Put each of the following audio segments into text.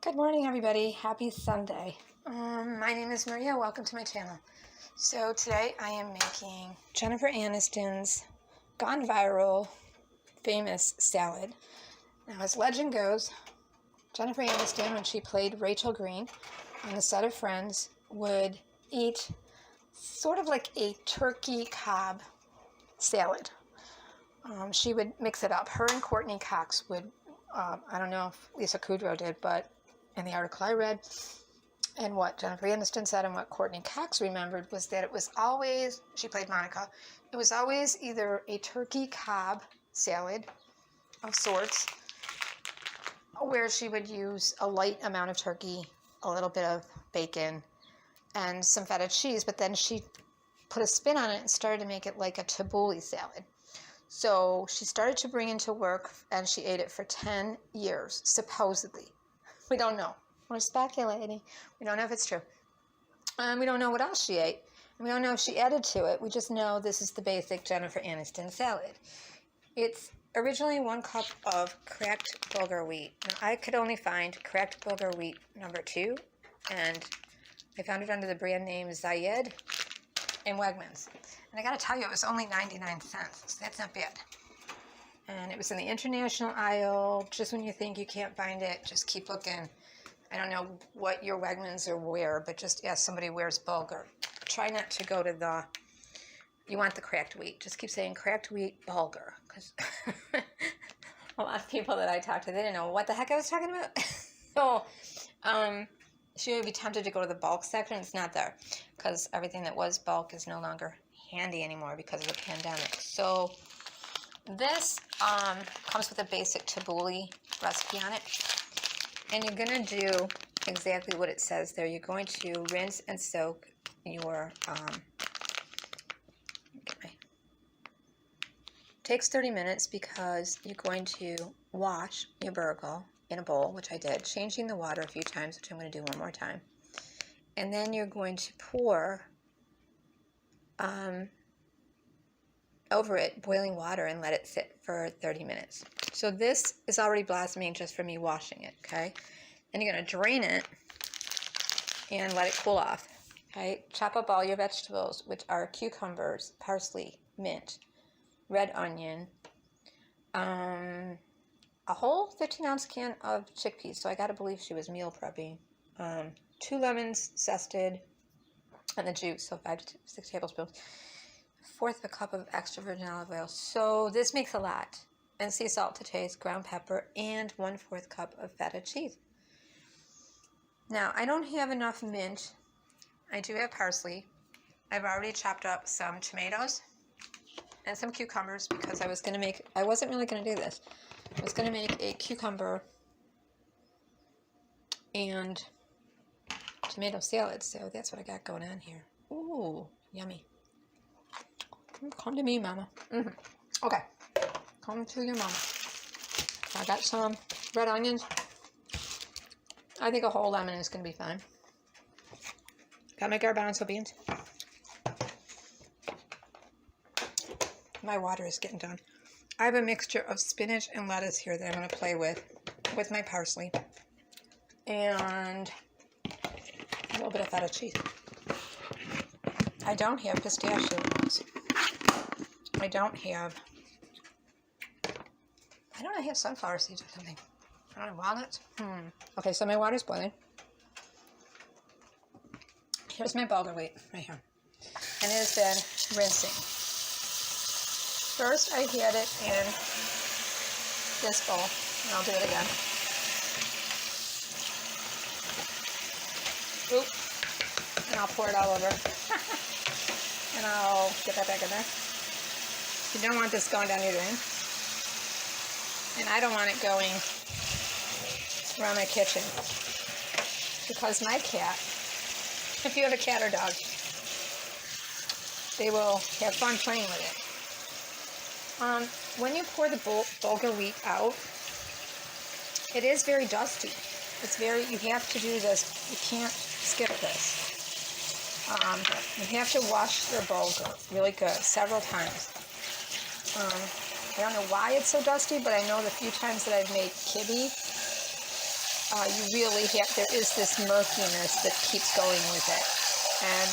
Good morning, everybody. Happy Sunday. My name is Maria. Welcome to my channel. So today I am making Jennifer Aniston's gone viral, famous salad. Now, as legend goes, Jennifer Aniston, when she played Rachal Green on the set of Friends, would eat sort of like a turkey Cobb salad. She would mix it up. Her and Courtney Cox would, I don't know if Lisa Kudrow did, but in the article I read, and what Jennifer Aniston said and what Courtney Cox remembered was that it was always, she played Monica, it was always either a turkey Cobb salad of sorts, where she would use a light amount of turkey, a little bit of bacon, and some feta cheese, but then she put a spin on it and started to make it like a Tabouleh salad. So she started to bring into work, and she ate it for 10 years, supposedly. We don't know. We're speculating. We don't know if it's true. We don't know what else she ate. We don't know if she added to it. We just know this is the basic Jennifer Aniston salad. It's originally 1 cup of cracked Bulger Wheat. Now, I could only find cracked Bulger Wheat #2, and I found it under the brand name Zayed in Wegmans. And I got to tell you, it was only 99 cents, so that's not bad. And it was in the international aisle. Just when you think you can't find it, just keep looking. I don't know what your Wegmans are where, but just ask somebody where's Bulgur. Try not to go to the, you want the cracked wheat. Just keep saying cracked wheat Bulgur. Because a lot of people that I talked to, they didn't know what the heck I was talking about. So she would be tempted to go to the bulk section. It's not there because everything that was bulk is no longer handy anymore because of the pandemic. So this comes with a basic Tabouleh recipe on it, and you're going to do exactly what it says there. You're going to rinse and soak your, takes 30 minutes because you're going to wash your burgle in a bowl, which I did, changing the water a few times, which I'm going to do one more time. And then you're going to pour over it boiling water and let it sit for 30 minutes. So this is already blossoming just from me washing it, okay? And you're going to drain it and let it cool off, okay? Chop up all your vegetables, which are cucumbers, parsley, mint, red onion, a whole 15-ounce can of chickpeas. So I got to believe she was meal prepping. 2 lemons zested and the juice, so 5 to 6 tablespoons. 1/4 of a cup of extra virgin olive oil. So this makes a lot. And sea salt to taste, ground pepper, and 1/4 cup of feta cheese. Now, I don't have enough mint. I do have parsley. I've already chopped up some tomatoes and some cucumbers because I was going to make, I wasn't really going to do this. I was going to make a cucumber and tomato salad. So that's what I got going on here. Ooh, yummy. Come to me, mama. Okay. Come to your mama. I got some red onions. I think a whole lemon is going to be fine. Got my garbanzo beans. My water is getting done. I have a mixture of spinach and lettuce here that I'm going to play with my parsley. And a little bit of feta cheese. I don't have pistachios. I don't have sunflower seeds or something. I don't have walnuts. Okay, so my water's boiling. Here's my Bulger Wheat right here. And it has been rinsing. First, I had it in this bowl, and I'll do it again. Oop. And I'll pour it all over. And I'll get that back in there. You don't want this going down your drain. And I don't want it going around my kitchen. Because my cat, if you have a cat or dog, they will have fun playing with it. When you pour the Bulgur Wheat out, it is very dusty. It's very, you have to do this. You can't skip this. You have to wash your bulgur really good, several times. I don't know why it's so dusty, but I know the few times that I've made kibbe, you really have, there is this murkiness that keeps going with it. And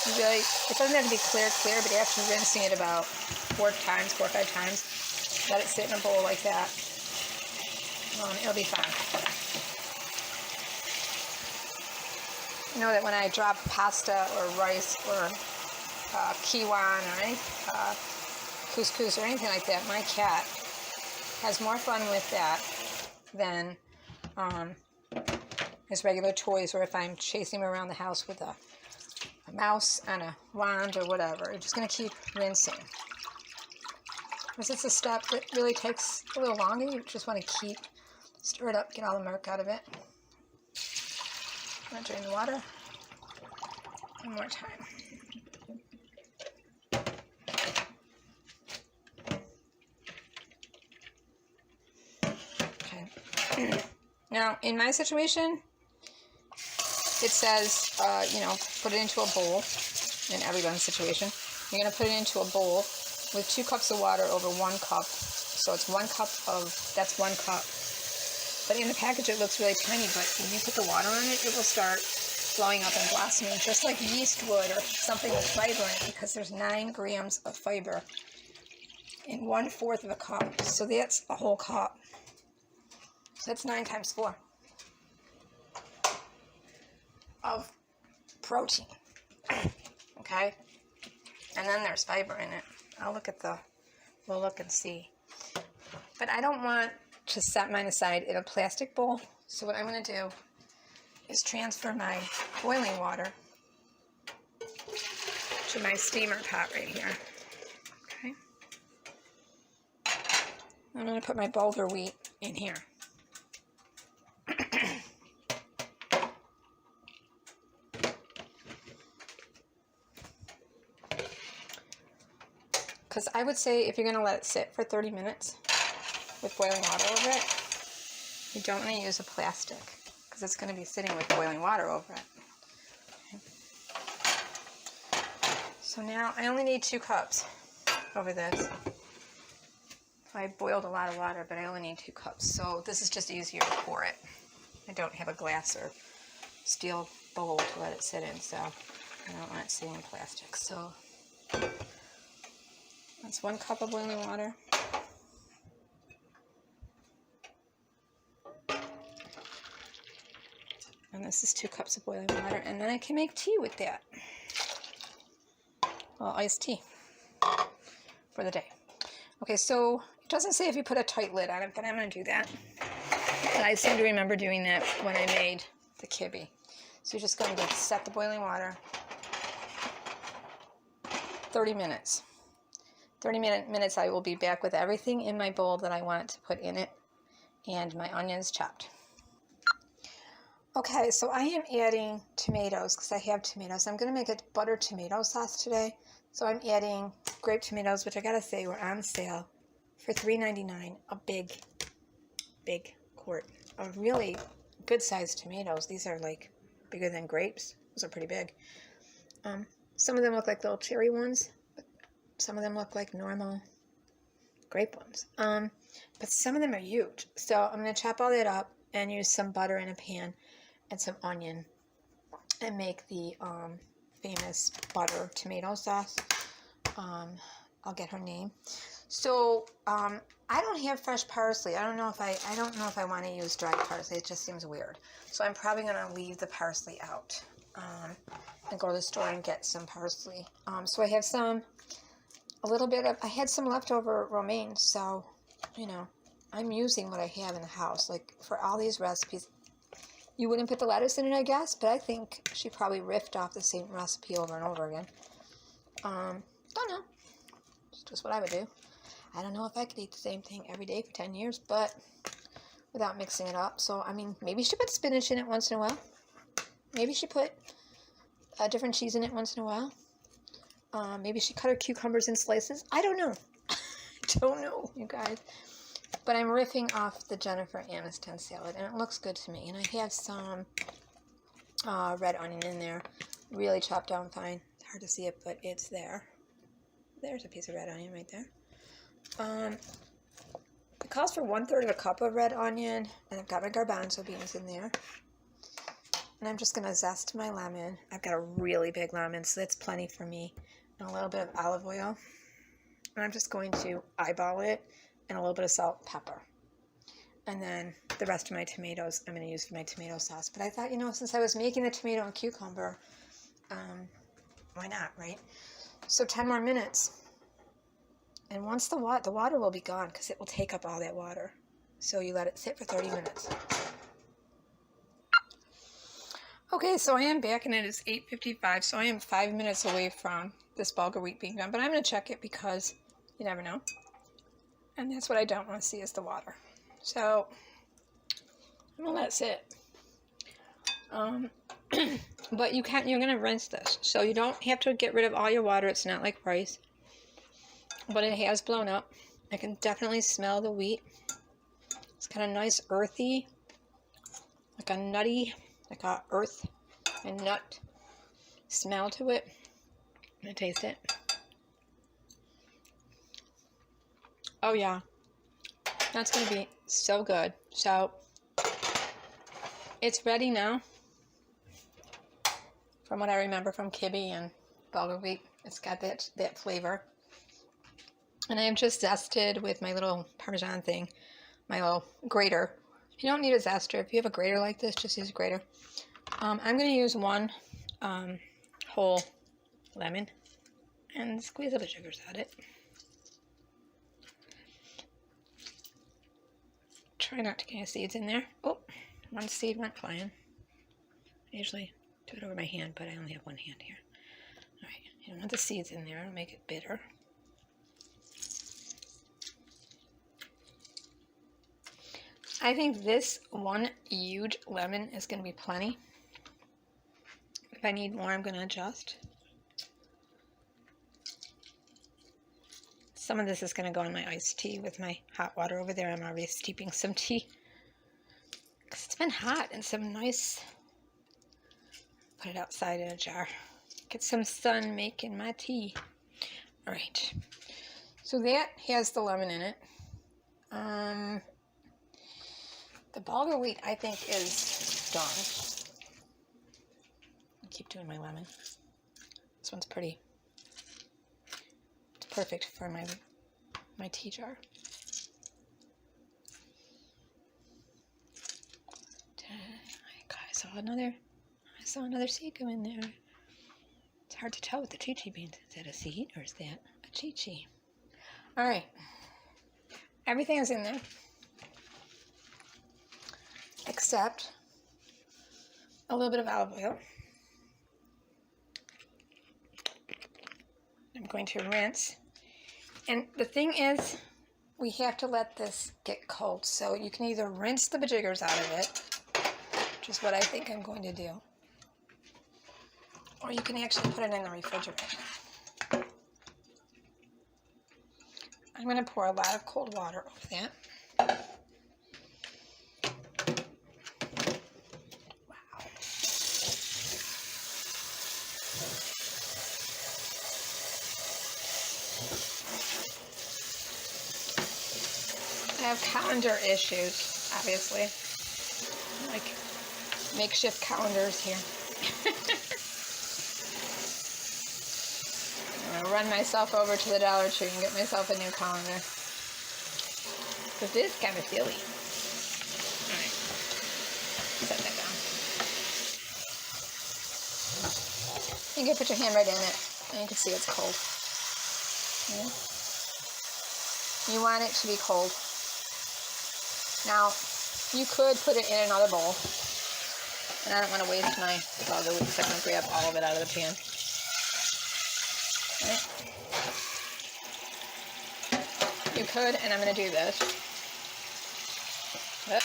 you really, it doesn't have to be clear, but after rinsing it about 4 or 5 times, let it sit in a bowl like that. It'll be fine. You know that when I drop pasta or rice or kiwan or any couscous or anything like that, my cat has more fun with that than his regular toys, or if I'm chasing him around the house with a mouse and a wand or whatever. You're just going to keep rinsing. Because it's a step that really takes a little longer. You just want to keep, stir it up, get all the murk out of it. I'm going to drain the water. One more time. Okay. Now, in my situation, it says, you know, put it into a bowl. In everyone's situation, you're going to put it into a bowl with 2 cups of water over 1 cup. So it's 1 cup of, that's 1 cup. But in the package it looks really tiny, but when you put the water on it, it will start flowing up and blossoming, just like yeast would or something with fiber in it, because there's 9 grams of fiber in 1/4 of a cup. So that's a whole cup. So that's 9 times 4 of protein. Okay? And then there's fiber in it. We'll look and see. But I don't want to set mine aside in a plastic bowl. So what I'm going to do is transfer my boiling water to my steamer pot right here. Okay? I'm going to put my Bulger Wheat in here. Because I would say if you're going to let it sit for 30 minutes with boiling water over it, you don't want to use a plastic, because it's going to be sitting with boiling water over it. Okay. So now I only need 2 cups over this. I boiled a lot of water, but I only need 2 cups. So this is just easier to pour it. I don't have a glass or steel bowl to let it sit in, so I don't want it sitting in plastic. So that's 1 cup of boiling water. And this is 2 cups of boiling water. And then I can make tea with that. Well, iced tea for the day. Okay, so it doesn't say if you put a tight lid on it, but I'm going to do that. And I seem to remember doing that when I made the kibbe. So you're just going to set the boiling water 30 minutes. 30 minutes I will be back with everything in my bowl that I want to put in it and my onions chopped. Okay, so I am adding tomatoes because I have tomatoes. I'm going to make a butter tomato sauce today. So I'm adding grape tomatoes, which I gotta say were on sale for $3.99, a big quart of really good sized tomatoes. These are like bigger than grapes. Those are pretty big. Some of them look like little cherry ones. Some of them look like normal grape ones. But some of them are huge. So I'm going to chop all that up and use some butter in a pan and some onion and make the famous butter tomato sauce. I'll get her name. So I don't have fresh parsley. I don't know if I want to use dried parsley. It just seems weird. So I'm probably going to leave the parsley out and go to the store and get some parsley. So I have I had some leftover romaine, so, you know, I'm using what I have in the house. Like, for all these recipes, you wouldn't put the lettuce in it, I guess, but I think she probably riffed off the same recipe over and over again. Don't know. It's just what I would do. I don't know if I could eat the same thing every day for 10 years, but without mixing it up. So, I mean, maybe she put spinach in it once in a while. Maybe she put a different cheese in it once in a while. Maybe she cut her cucumbers in slices. I don't know. I don't know, you guys. But I'm riffing off the Jennifer Aniston salad, and it looks good to me. And I have some red onion in there, really chopped down fine. It's hard to see it, but it's there. There's a piece of red onion right there. The calls for 1/3 of a cup of red onion, and I've got my garbanzo beans in there. And I'm just going to zest my lemon. I've got a really big lemon, so that's plenty for me. And a little bit of olive oil. And I'm just going to eyeball it, and a little bit of salt and pepper. And then the rest of my tomatoes I'm going to use for my tomato sauce. But I thought, you know, since I was making the tomato and cucumber, why not, right? So 10 more minutes. And once the water will be gone, because it will take up all that water. So you let it sit for 30 minutes. Okay, so I am back, and it is 8:55, so I am 5 minutes away from this bulgur wheat being done. But I'm going to check it because you never know. And that's what I don't want to see is the water. So I'm going to let it sit. But you're going to rinse this. So you don't have to get rid of all your water. It's not like rice. But it has blown up. I can definitely smell the wheat. It's got a nice earthy, like a nutty, like a earth and nut smell to it. I'm going to taste it. Oh yeah. That's going to be so good. So it's ready now. From what I remember from kibbe and bulgur wheat, it's got that flavor. And I have just zested with my little Parmesan thing, my little grater. You don't need a zester. If you have a grater like this, just use a grater. I'm going to use one whole lemon and squeeze a bit of sugars out of it. Try not to get any seeds in there. Oh, one seed went flying. I usually do it over my hand, but I only have one hand here. All right, you don't want the seeds in there. It'll make it bitter. I think this one huge lemon is going to be plenty. If I need more, I'm going to adjust. Some of this is going to go in my iced tea with my hot water over there. I'm already steeping some tea. Because it's been hot and some nice... Put it outside in a jar. Get some sun making my tea. Alright. So that has the lemon in it. The bulgur wheat, I think, is done. I keep doing my lemon. This one's pretty. It's perfect for my tea jar. I saw another seed go in there. It's hard to tell with the chi-chi beans. Is that a seed or is that a chi-chi? All right. Everything is in there. Except a little bit of olive oil. I'm going to rinse. And the thing is, we have to let this get cold. So you can either rinse the bajiggers out of it, which is what I think I'm going to do, or you can actually put it in the refrigerator. I'm going to pour a lot of cold water over that. I have calendar issues, obviously. Like makeshift calendars here. I'm gonna run myself over to the Dollar Tree and get myself a new calendar. Because this is kind of silly. Alright. Set that down. You can put your hand right in it and you can see it's cold. Yeah. You want it to be cold. Now, you could put it in another bowl. And I don't want to waste my bulgur wheat, so I'm going to grab all of it out of the pan. Right. You could, and I'm going to do this. But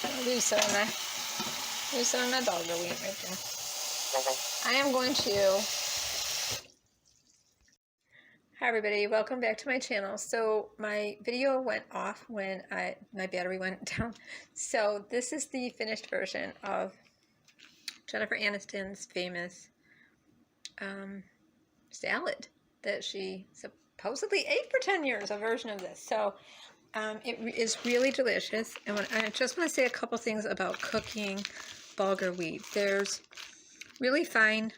I'll lose some of my bulgur wheat right there. I am going to... Hi everybody, welcome back to my channel. So my video went off when my battery went down. So this is the finished version of Jennifer Aniston's famous salad that she supposedly ate for 10 years, a version of this. So it is really delicious. And I just want to say a couple things about cooking bulgur wheat. There's really fine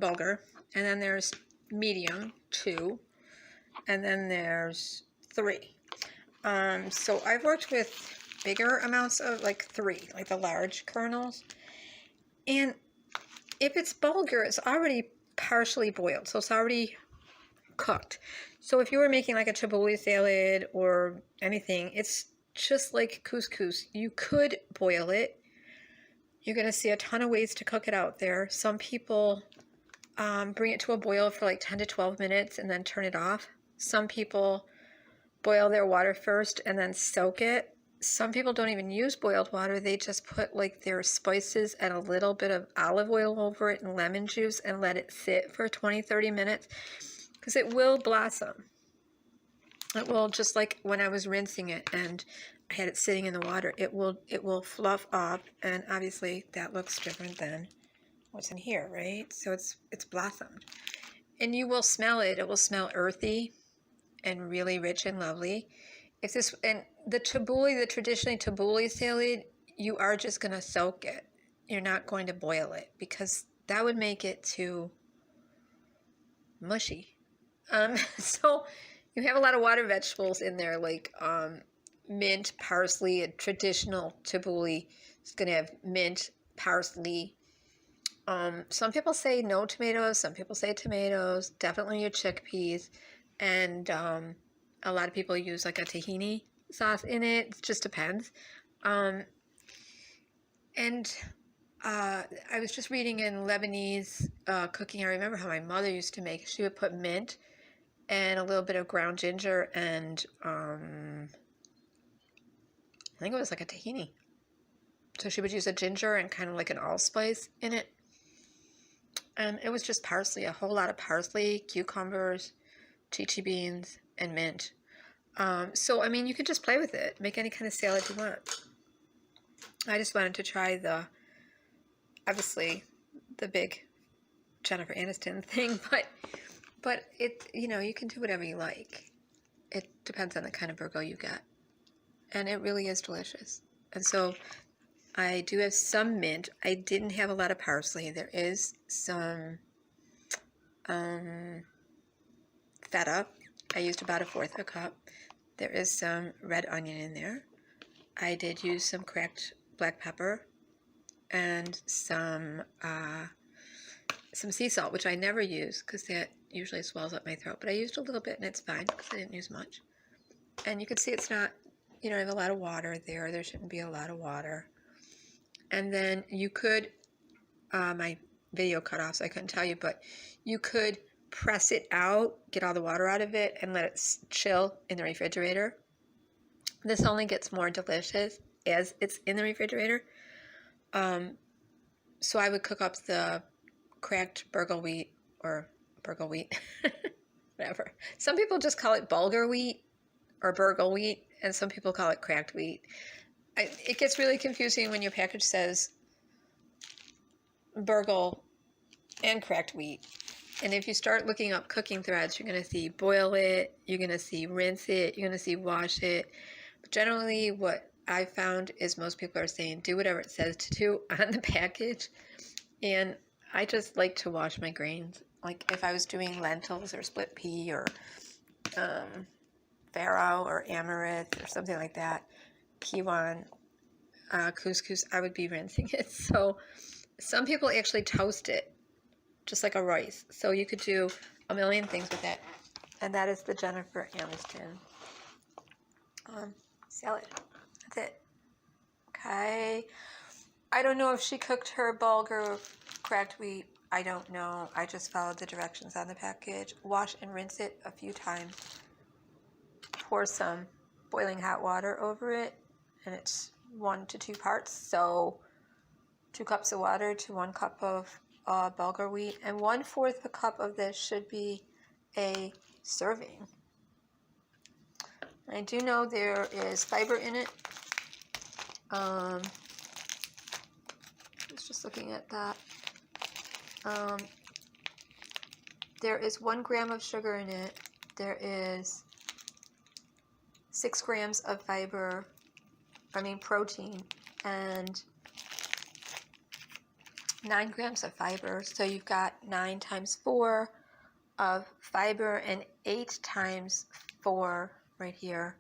bulgur, and then there's medium, 2, and then there's 3. So I've worked with bigger amounts of, like 3, like the large kernels. And if it's bulgur, it's already partially boiled, so it's already cooked. So if you were making like a tabouleh salad or anything, it's just like couscous. You could boil it. You're going to see a ton of ways to cook it out there. Some people bring it to a boil for like 10 to 12 minutes and then turn it off. Some people boil their water first and then soak it. Some people don't even use boiled water. They just put like their spices and a little bit of olive oil over it and lemon juice and let it sit for 20-30 minutes, because it will blossom. It will, just like when I was rinsing it and I had it sitting in the water, it will fluff up, and obviously that looks different than what's in here, right? So it's blossomed. And you will smell it. It will smell earthy and really rich and lovely. If this, and the tabouleh, the traditionally tabouleh salad, you are just going to soak it. You're not going to boil it, because that would make it too mushy. So you have a lot of water vegetables in there, like mint, parsley. A traditional tabouleh is going to have mint, parsley. Some people say no tomatoes. Some people say tomatoes. Definitely your chickpeas. And a lot of people use like a tahini sauce in it. It just depends. I was just reading in Lebanese cooking. I remember how my mother used to make it. She would put mint and a little bit of ground ginger and I think it was like a tahini. So she would use a ginger and kind of like an allspice in it. And it was just parsley, a whole lot of parsley, cucumbers, chichi beans, and mint. So, I mean, you can just play with it. Make any kind of salad you want. I just wanted to try obviously, the big Jennifer Aniston thing, but it, you can do whatever you like. It depends on the kind of burgo you get. And it really is delicious. And so I do have some mint. I didn't have a lot of parsley. There is some feta. I used about 1/4 cup. There is some red onion in there. I did use some cracked black pepper and some sea salt, which I never use because that usually swells up my throat. But I used a little bit, and it's fine because I didn't use much. And you can see it's not, I have a lot of water there. There shouldn't be a lot of water. And then you could, my video cut off, so I couldn't tell you, but you could press it out, get all the water out of it, and let it chill in the refrigerator. This only gets more delicious as it's in the refrigerator. So I would cook up the cracked burgle wheat, or burgle wheat, whatever. Some people just call it bulgur wheat or burgle wheat, and some people call it cracked wheat. It gets really confusing when your package says burgle and cracked wheat. And if you start looking up cooking threads, you're going to see boil it, you're going to see rinse it, you're going to see wash it. But generally what I found is most people are saying do whatever it says to do on the package. And I just like to wash my grains. Like if I was doing lentils or split pea or farro or amaranth or something like that, kiwan, couscous, I would be rinsing it. So some people actually toast it just like a rice. So you could do a million things with it. And that is the Jennifer Aniston salad. That's it. Okay. I don't know if she cooked her bulgur cracked wheat. I don't know. I just followed the directions on the package. Wash and rinse it a few times. Pour some boiling hot water over it. And it's 1 to 2 parts. So 2 cups of water to 1 cup of bulgur wheat, and 1/4 a cup of this should be a serving. I do know there is fiber in it. I was just looking at that. There is 1 gram of sugar in it, there is 6 grams of protein, and 9 grams of fiber. So you've got 9 times 4 of fiber and 8 times 4 right here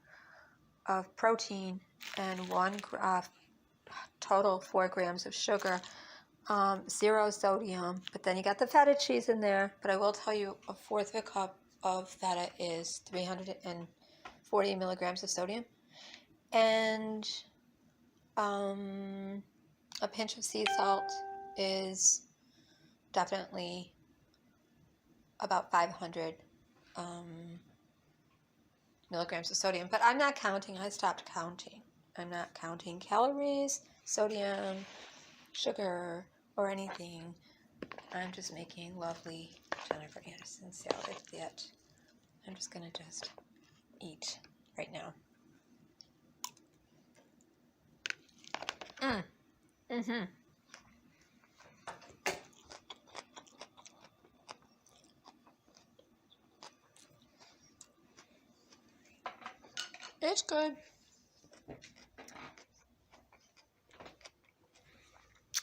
of protein, and total 4 grams of sugar, 0 sodium. But then you got the feta cheese in there. But I will tell you, a fourth of a cup of feta is 340 milligrams of sodium, and a pinch of sea salt is definitely about 500 milligrams of sodium. But I'm not counting. I stopped counting. I'm not counting calories, sodium, sugar, or anything. I'm just making lovely Jennifer Aniston salad that I'm just going to just eat right now. It's good.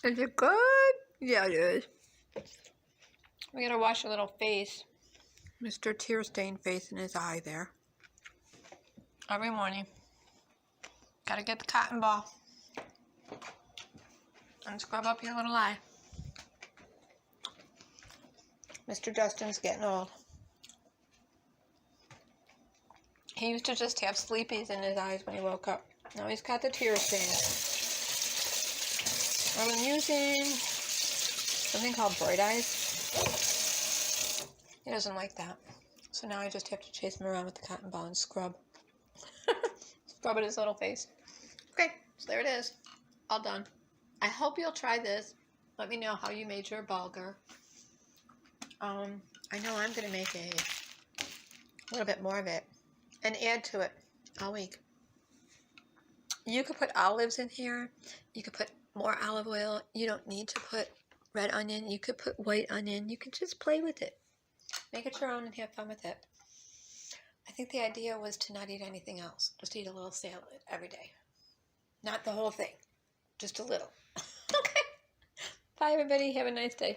Is it good? Yeah, it is. We gotta wash your little face. Mr. Tear-stained face in his eye there. Every morning. Gotta get the cotton ball and scrub up your little eye. Mr. Justin's getting old. He used to just have sleepies in his eyes when he woke up. Now he's got the tear stains. I've been using something called Bright Eyes. He doesn't like that. So now I just have to chase him around with the cotton ball and scrub. Scrub at his little face. Okay, so there it is. All done. I hope you'll try this. Let me know how you made your bulgur. I know I'm going to make a little bit more of it and add to it all week. You could put olives in here. You could put more olive oil. You don't need to put red onion. You could put white onion. You could just play with it. Make it your own and have fun with it. I think the idea was to not eat anything else. Just eat a little salad every day. Not the whole thing. Just a little. Okay. Bye, everybody. Have a nice day.